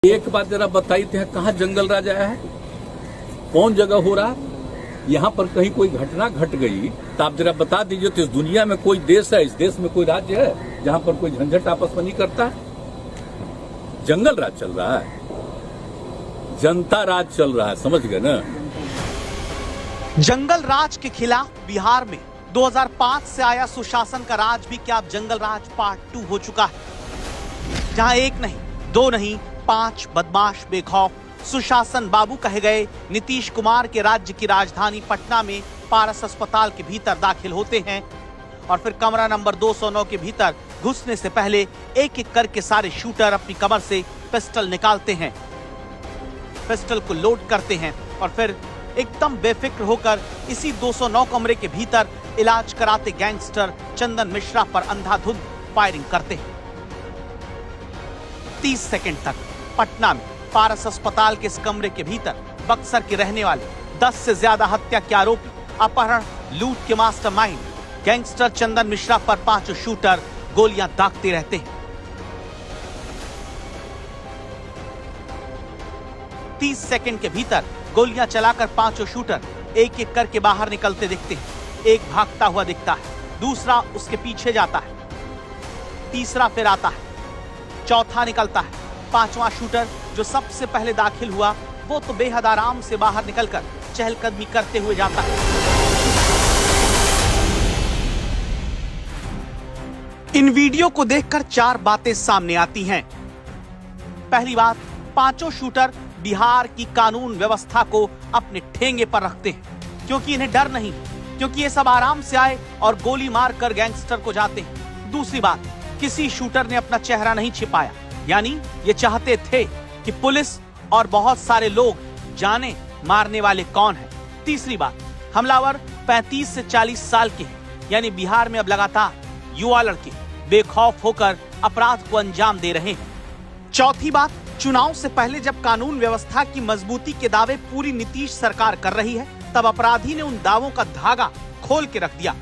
एक बात जरा बताइए थे, कहाँ जंगल राज आया है? कौन जगह हो रहा है? यहाँ पर कहीं कोई घटना घट गई तो आप जरा बता दीजिए। तो इस दुनिया में कोई देश है, इस देश में कोई राज्य है जहाँ पर कोई झंझट आपस में नहीं करता है? जंगल राज चल रहा है, जनता राज चल रहा है, समझ गए ना? जंगल राज के खिलाफ बिहार में 2005 से आया सुशासन का राज भी क्या अब जंगल राज पार्ट 2 हो चुका है, जहां एक नहीं, दो नहीं, 5 बदमाश बेखौफ सुशासन बाबू कहे गए नीतीश कुमार के राज्य की राजधानी पटना में पारस अस्पताल के भीतर दाखिल होते हैं और फिर कमरा नंबर 209 के भीतर घुसने से पहले एक एक करके सारे शूटर अपनी कमर से पिस्टल निकालते हैं, पिस्टल को लोड करते हैं और फिर एकदम बेफिक्र होकर इसी 209 कमरे के भीतर इलाज कराते गैंगस्टर चंदन मिश्रा पर अंधाधुंध फायरिंग करते हैं। 30 सेकंड तक पटना में पारस अस्पताल के इस कमरे के भीतर बक्सर के रहने वाले 10 से ज्यादा हत्या के आरोपी, अपहरण लूट के मास्टरमाइंड गैंगस्टर चंदन मिश्रा पर 5 शूटर गोलियां दागते रहते हैं। 30 सेकंड के भीतर गोलियां चलाकर 5 शूटर एक एक करके बाहर निकलते दिखते हैं। एक भागता हुआ दिखता है, दूसरा उसके पीछे जाता है, तीसरा फिर आता है, चौथा निकलता है, 5वां शूटर जो सबसे पहले दाखिल हुआ वो तो बेहद आराम से बाहर निकलकर चहलकदमी करते हुए जाता है। इन वीडियो को देखकर 4 बातें सामने आती हैं। पहली बात, 5 शूटर बिहार की कानून व्यवस्था को अपने ठेंगे पर रखते हैं क्योंकि इन्हें डर नहीं, क्योंकि ये सब आराम से आए और गोली मारकर गैंगस्टर को जाते हैं। दूसरी बात, किसी शूटर ने अपना चेहरा नहीं छिपाया, यानी ये चाहते थे कि पुलिस और बहुत सारे लोग जाने मारने वाले कौन हैं। तीसरी बात, हमलावर 35 से 40 साल के हैं, यानी बिहार में अब लगातार युवा लड़के बेखौफ होकर अपराध को अंजाम दे रहे हैं। चौथी बात, चुनाव से पहले जब कानून व्यवस्था की मजबूती के दावे पूरी नीतीश सरकार कर रही है, तब अपराधी ने उन दावों का धागा खोल के रख दिया।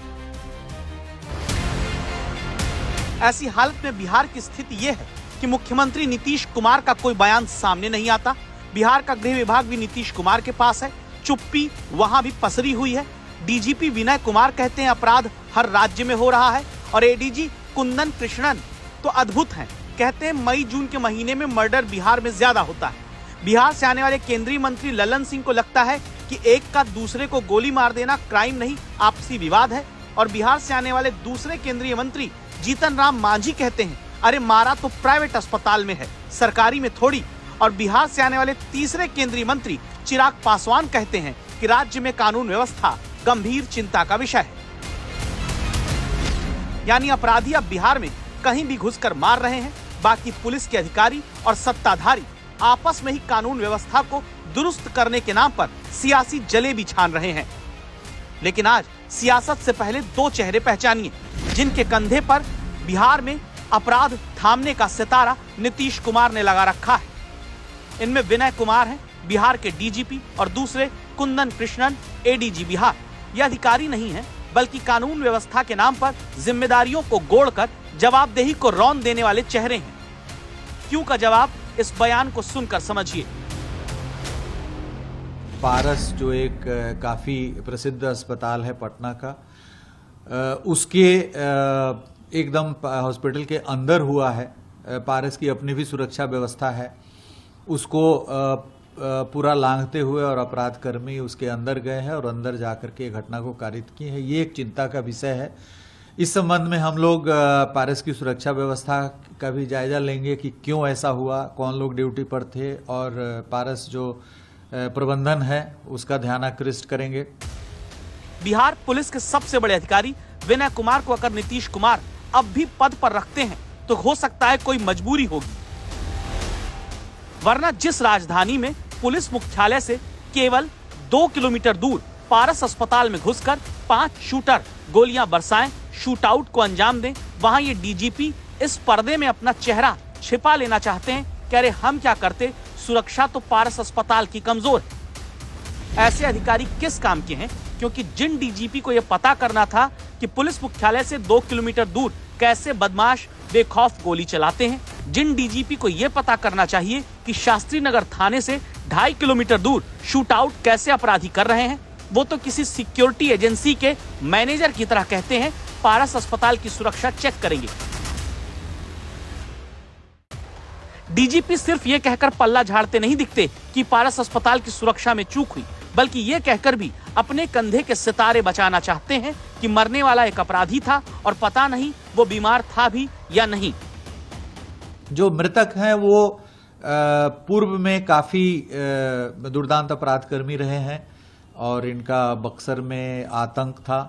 ऐसी हालत में बिहार की स्थिति यह है कि मुख्यमंत्री नीतीश कुमार का कोई बयान सामने नहीं आता। बिहार का गृह विभाग भी नीतीश कुमार के पास है, चुप्पी वहां भी पसरी हुई है। डीजीपी विनय कुमार कहते हैं अपराध हर राज्य में हो रहा है और एडीजी कुंदन कृष्णन तो अद्भुत हैं, कहते हैं मई जून के महीने में मर्डर बिहार में ज्यादा होता है। बिहार से आने वाले केंद्रीय मंत्री ललन सिंह को लगता है कि एक का दूसरे को गोली मार देना क्राइम नहीं, आपसी विवाद है। और बिहार से आने वाले दूसरे केंद्रीय मंत्री जीतन राम मांझी कहते हैं अरे मारा तो प्राइवेट अस्पताल में है, सरकारी में थोड़ी। और बिहार से आने वाले तीसरे केंद्रीय मंत्री चिराग पासवान कहते हैं कि राज्य में कानून व्यवस्था गंभीर चिंता का विषय है। यानी अपराधी अब बिहार में कहीं भी घुसकर मार रहे हैं, बाकी पुलिस के अधिकारी और सत्ताधारी आपस में ही कानून व्यवस्था को दुरुस्त करने के नाम पर सियासी जलेबी छान रहे हैं। लेकिन आज सियासत से पहले 2 चेहरे पहचानिए जिनके कंधे पर बिहार में अपराध थामने का सितारा नीतीश कुमार ने लगा रखा है। इनमें विनय कुमार हैं, बिहार के डीजीपी, और दूसरे कुंदन कृष्णन, एडीजी बिहार। ये अधिकारी नहीं है बल्कि कानून व्यवस्था के नाम पर जिम्मेदारियों को गोड़कर जवाबदेही को रौंद देने वाले चेहरे हैं। क्यों का जवाब इस बयान को सुनकर समझिए। पारस जो एक काफी प्रसिद्ध अस्पताल है पटना का, उसके एकदम हॉस्पिटल के अंदर हुआ है। पारस की अपनी भी सुरक्षा व्यवस्था है, उसको पूरा लांघते हुए और अपराध कर्मी उसके अंदर गए हैं और अंदर जाकर के घटना को कारित की है। ये एक चिंता का विषय है। इस संबंध में हम लोग पारस की सुरक्षा व्यवस्था का भी जायजा लेंगे कि क्यों ऐसा हुआ, कौन लोग ड्यूटी पर थे, और पारस जो प्रबंधन है उसका ध्यान आकृष्ट करेंगे। बिहार पुलिस के सबसे बड़े अधिकारी विनय कुमार को अगर नीतीश कुमार अब भी पद पर रखते हैं तो हो सकता है कोई मजबूरी होगी, वरना जिस राजधानी में पुलिस मुख्यालय से केवल 2 किलोमीटर दूर पारस अस्पताल में घुसकर 5 शूटर गोलियां बरसाएं, शूटआउट को अंजाम दें, वहां ये डीजीपी इस पर्दे में अपना चेहरा छिपा लेना चाहते हैं कि अरे हम क्या करते, सुरक्षा तो पारस अस्पताल की कमजोर है। ऐसे अधिकारी किस काम के हैं? क्योंकि जिन डीजीपी को यह पता करना था कि पुलिस मुख्यालय से 2 किलोमीटर दूर कैसे बदमाश बेखौफ गोली चलाते हैं, जिन डीजीपी को यह पता करना चाहिए कि शास्त्री नगर थाने से 2.5 किलोमीटर दूर शूट आउट कैसे अपराधी कर रहे हैं, वो तो किसी सिक्योरिटी एजेंसी के मैनेजर की तरह कहते हैं पारस अस्पताल की सुरक्षा चेक करेंगे। डीजीपी सिर्फ ये कहकर पल्ला झाड़ते नहीं दिखते कि पारस अस्पताल की सुरक्षा में चूक हुई, बल्कि ये कहकर भी अपने कंधे के सितारे बचाना चाहते हैं कि मरने वाला एक अपराधी था और पता नहीं वो बीमार था भी या नहीं। जो मृतक हैं वो पूर्व में काफी दुर्दांत अपराध कर्मी रहे हैं और इनका बक्सर में आतंक था।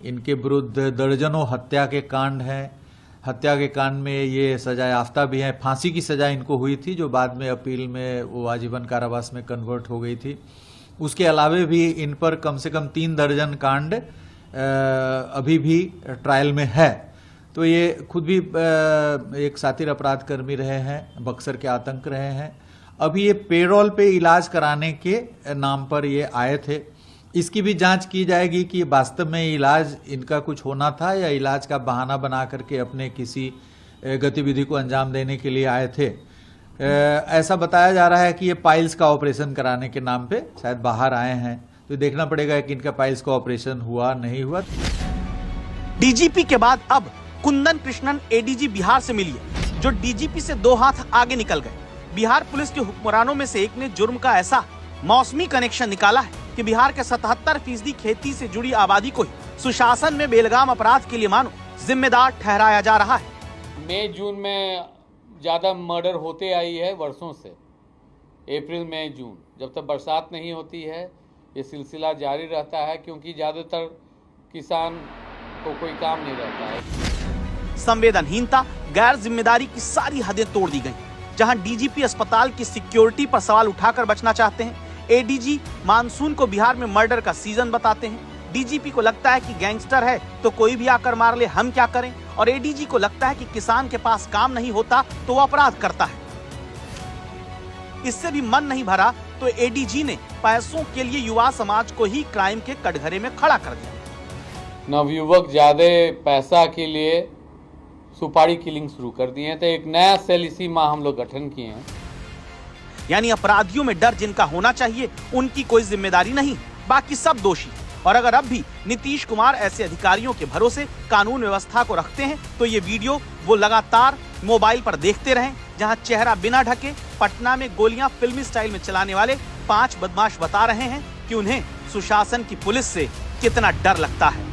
इनके विरुद्ध दर्जनों हत्या के कांड हैं। हत्या के कांड में ये सजा याफ्ता भी हैं। फांसी की सजा इनको हुई थी जो बाद में अपील में वो आजीवन कारावास में कन्वर्ट हो गई थी। उसके अलावे भी इन पर कम से कम 3 दर्जन कांड अभी भी ट्रायल में है। तो ये खुद भी एक सातिर अपराध कर्मी रहे हैं, बक्सर के आतंक रहे हैं। अभी ये पेरोल पे इलाज कराने के नाम पर ये आए थे। इसकी भी जांच की जाएगी कि वास्तव में इलाज इनका कुछ होना था या इलाज का बहाना बना करके अपने किसी गतिविधि को अंजाम देने के लिए आए थे। ऐसा बताया जा रहा है कि ये पाइल्स का ऑपरेशन कराने के नाम पे शायद बाहर आए हैं। तो देखना पड़ेगा कि इनका पाइल्स का ऑपरेशन हुआ नहीं हुआ। डीजीपी के बाद अब कुंदन कृष्णन एडीजी बिहार से मिली है, जो डीजीपी से 2 हाथ आगे निकल गए। बिहार पुलिस के हुक्मरानों में से एक ने जुर्म का ऐसा मौसमी कनेक्शन निकाला है कि बिहार के 77% खेती से जुड़ी आबादी को ही सुशासन में बेलगाम अपराध के लिए मानो जिम्मेदार ठहराया जा रहा है। मई जून में ज़्यादा मर्डर होते आई है वर्षों से। अप्रैल मई जून जब तक बरसात नहीं होती है ये सिलसिला जारी रहता है, क्योंकि ज़्यादातर किसान को कोई काम नहीं रहता है। संवेदनहीनता, गैर जिम्मेदारी की सारी हदें तोड़ दी गई। जहां डीजीपी अस्पताल की सिक्योरिटी पर सवाल उठाकर बचना चाहते हैं, एडीजी मानसून को बिहार में मर्डर का सीजन बताते हैं। डीजीपी को लगता है कि गैंगस्टर है तो कोई भी आकर मार ले, हम क्या करें। और एडीजी को लगता है कि किसान के पास काम नहीं होता तो वो अपराध करता है। इससे भी मन नहीं भरा तो एडीजी ने पैसों के लिए युवा समाज को ही क्राइम के कटघरे में खड़ा कर दिया। नवयुवक ज्यादा पैसा के लिए सुपारी किलिंग शुरू कर दिए हैं। तो एक नया सेल इसी माह हम लोग गठन किए हैं। यानी अपराधियों में डर जिनका होना चाहिए उनकी कोई जिम्मेदारी नहीं, बाकी सब दोषी। और अगर अब भी नीतीश कुमार ऐसे अधिकारियों के भरोसे कानून व्यवस्था को रखते हैं तो ये वीडियो वो लगातार मोबाइल पर देखते रहें, जहां चेहरा बिना ढके पटना में गोलियां फिल्मी स्टाइल में चलाने वाले 5 बदमाश बता रहे हैं कि उन्हें सुशासन की पुलिस से कितना डर लगता है।